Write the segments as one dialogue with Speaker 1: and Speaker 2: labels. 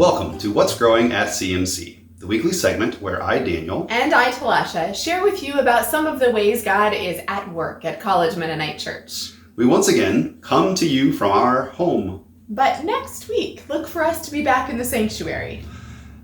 Speaker 1: Welcome to What's Growing at CMC, the weekly segment where I, Daniel,
Speaker 2: and I, Talasha, share with you about some of the ways God is at work at College Mennonite Church.
Speaker 1: We once again come to you from our home.
Speaker 2: But next week, look for us to be back in the sanctuary.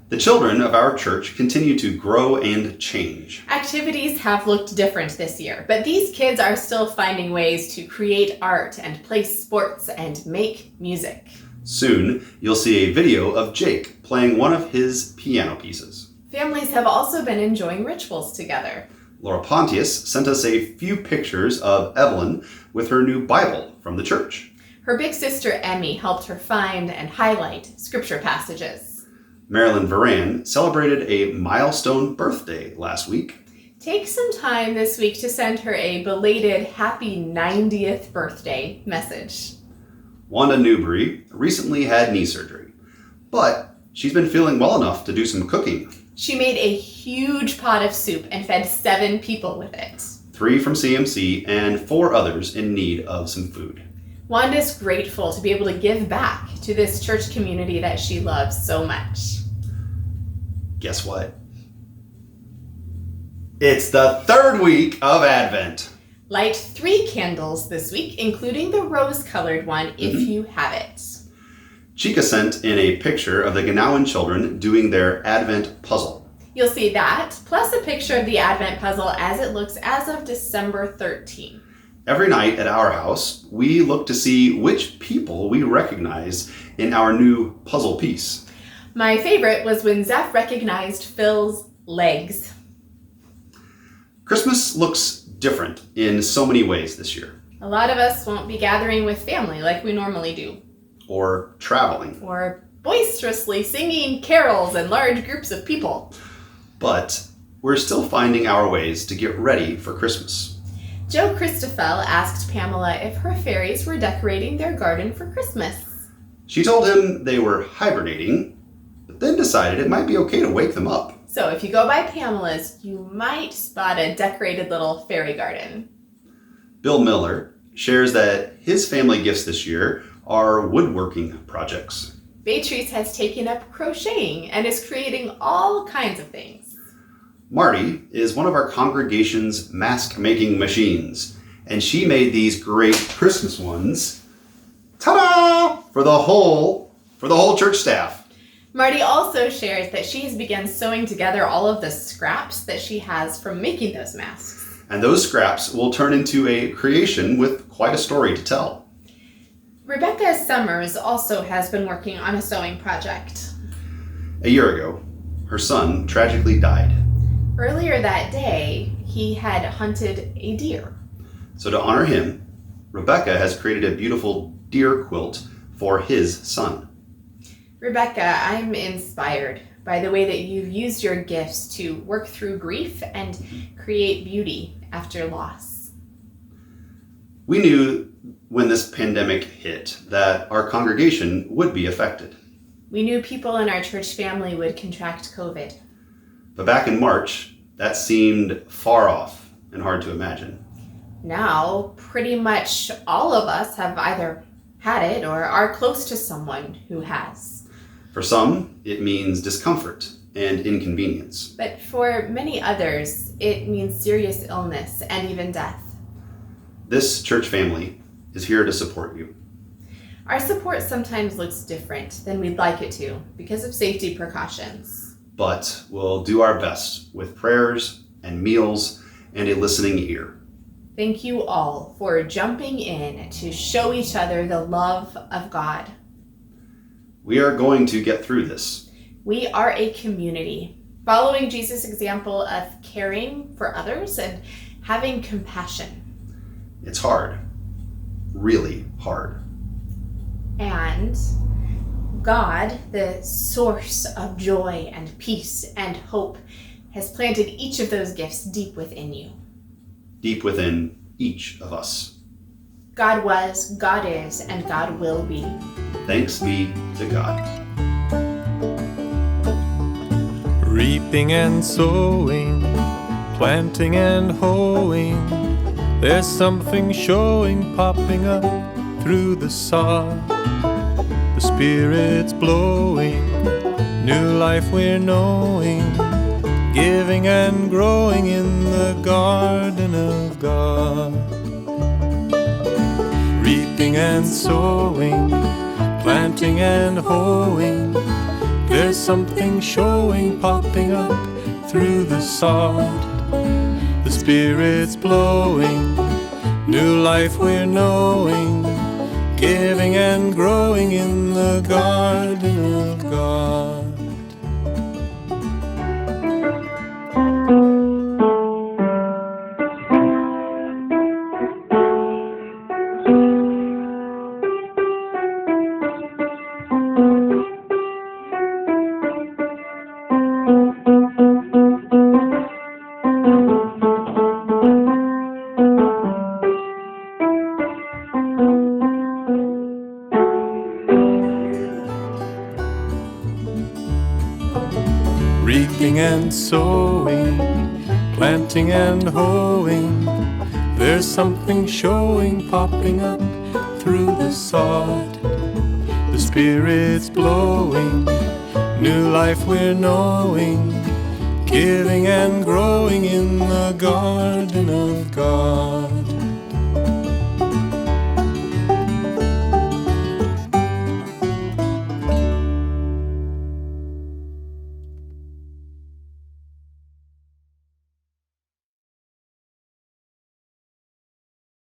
Speaker 1: The children of our church continue to grow and change.
Speaker 2: Activities have looked different this year, but these kids are still finding ways to create art and play sports and make music.
Speaker 1: Soon, you'll see a video of Jake playing one of his piano pieces.
Speaker 2: Families have also been enjoying rituals together.
Speaker 1: Laura Pontius sent us a few pictures of Evelyn with her new Bible from the church.
Speaker 2: Her big sister Emmy helped her find and highlight scripture passages.
Speaker 1: Marilyn Varan celebrated a milestone birthday last week.
Speaker 2: Take some time this week to send her a belated happy 90th birthday message.
Speaker 1: Wanda Newbury recently had knee surgery, but she's been feeling well enough to do some cooking.
Speaker 2: She made a huge pot of soup and fed 7 people with it.
Speaker 1: 3 from CMC and 4 others in need of some food.
Speaker 2: Wanda's grateful to be able to give back to this church community that she loves so much.
Speaker 1: Guess what? It's the 3rd week of Advent.
Speaker 2: Light 3 candles this week, including the rose-colored one if you have it.
Speaker 1: Chica sent in a picture of the Ganawan children doing their Advent puzzle.
Speaker 2: You'll see that, plus a picture of the Advent puzzle as it looks as of December 13th.
Speaker 1: Every night at our house, we look to see which people we recognize in our new puzzle piece.
Speaker 2: My favorite was when Zeph recognized Phil's legs.
Speaker 1: Christmas looks different in so many ways this year.
Speaker 2: A lot of us won't be gathering with family like we normally do.
Speaker 1: Or traveling.
Speaker 2: Or boisterously singing carols in large groups of people.
Speaker 1: But we're still finding our ways to get ready for Christmas.
Speaker 2: Joe Christoffel asked Pamela if her fairies were decorating their garden for Christmas.
Speaker 1: She told him they were hibernating, but then decided it might be okay to wake them up.
Speaker 2: So if you go by Pamela's, you might spot a decorated little fairy garden.
Speaker 1: Bill Miller shares that his family gifts this year are woodworking projects.
Speaker 2: Beatrice has taken up crocheting and is creating all kinds of things.
Speaker 1: Marty is one of our congregation's mask-making machines, and she made these great Christmas ones, ta-da, for the whole church staff.
Speaker 2: Marty also shares that she has begun sewing together all of the scraps that she has from making those masks.
Speaker 1: And those scraps will turn into a creation with quite a story to tell.
Speaker 2: Rebecca Summers also has been working on a sewing project.
Speaker 1: A year ago, her son tragically died.
Speaker 2: Earlier that day, he had hunted a deer.
Speaker 1: So to honor him, Rebecca has created a beautiful deer quilt for his son.
Speaker 2: Rebecca, I'm inspired by the way that you've used your gifts to work through grief and create beauty after loss.
Speaker 1: We knew when this pandemic hit that our congregation would be affected.
Speaker 2: We knew people in our church family would contract COVID.
Speaker 1: But back in March, that seemed far off and hard to imagine.
Speaker 2: Now, pretty much all of us have either had it or are close to someone who has.
Speaker 1: For some, it means discomfort and inconvenience.
Speaker 2: But for many others, it means serious illness and even death.
Speaker 1: This church family is here to support you.
Speaker 2: Our support sometimes looks different than we'd like it to because of safety precautions.
Speaker 1: But we'll do our best with prayers and meals and a listening ear.
Speaker 2: Thank you all for jumping in to show each other the love of God.
Speaker 1: We are going to get through this.
Speaker 2: We are a community, following Jesus' example of caring for others and having compassion.
Speaker 1: It's hard, really hard.
Speaker 2: And God, the source of joy and peace and hope, has planted each of those gifts deep within you.
Speaker 1: Deep within each of us.
Speaker 2: God was, God is, and God will be.
Speaker 1: Thanks be to God.
Speaker 3: Reaping and sowing, planting and hoeing, there's something showing, popping up through the sod. The Spirit's blowing new life we're knowing, giving and growing in the garden of God. Reaping and sowing, planting and hoeing, there's something showing, popping up through the sod. The Spirit's blowing, new life we're knowing, giving and growing in the garden of God. Reaping and sowing, planting and hoeing, there's something showing, popping up through the sod. The Spirit's blowing, new life we're knowing, giving and growing in the garden of God.